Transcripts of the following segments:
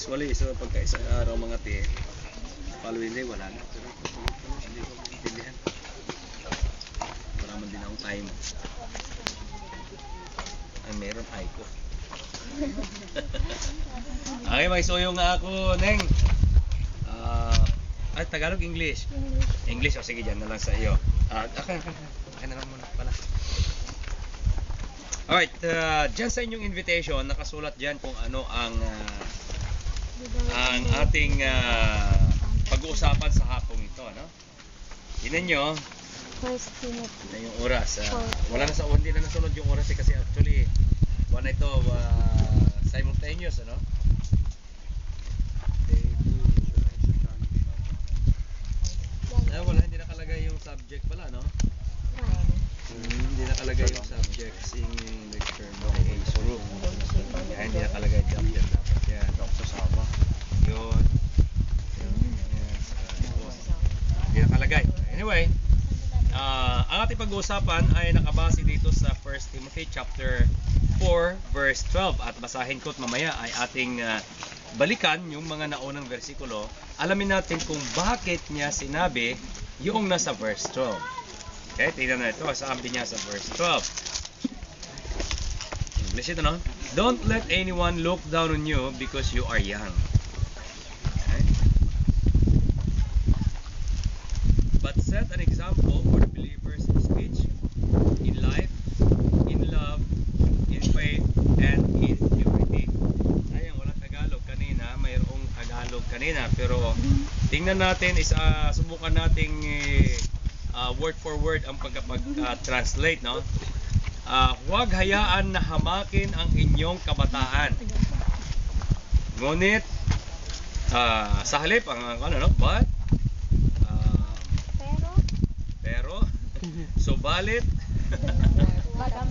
Usually, so pagka isang araw mga te, following day, wala na. Pero hindi ko maintindihan. Wala man din akong time. Ay, meron ay ko. Okay, may suyo nga ako, Neng. Ay, Tagalog, English. English, o sige, dyan na lang sa iyo. Okay na lang muna pala. Alright, dyan sa inyong invitation, nakasulat dyan kung ano ang ating pag-uusapan sa hapong ito, no? Tingnan nyo, na yung oras. Wala na sa hindi na nasunod yung oras kasi actually, one ito, simultaneous, ano? Wala, hindi nakalagay yung subject pala, no? Hindi nakalagay yung subject sing lecture no group. Yan, hindi nakalagay yung subject dapat. Yan, sa sama. Yun. Hindi nakalagay. Anyway, ang ating pag-uusapan ay nakabase dito sa 1 Timothy chapter 4 verse 12 at basahin ko at mamaya ay ating balikan yung mga naunang versikulo. Alamin natin kung bakit niya sinabi yung nasa verse 12. Okay, tingnan na ito. Sabi niya sa verse 12. English ito, no? Don't let anyone look down on you because you are young. Okay? But set an example for the believers in speech, in life, in love, in faith, and in purity. Sayang, walang Tagalog kanina. Mayroong Tagalog kanina. Pero tingnan natin, subukan nating word for word ang pagkapag-translate, no? Huwag hayaan na hamakin ang inyong kabataan. Ngunit, sa halip, but, pero, subalit,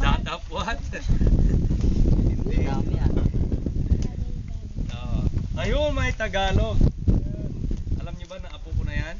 datapwat, hindi. Ngayon may Tagalog. Alam niyo ba na apo ko na yan?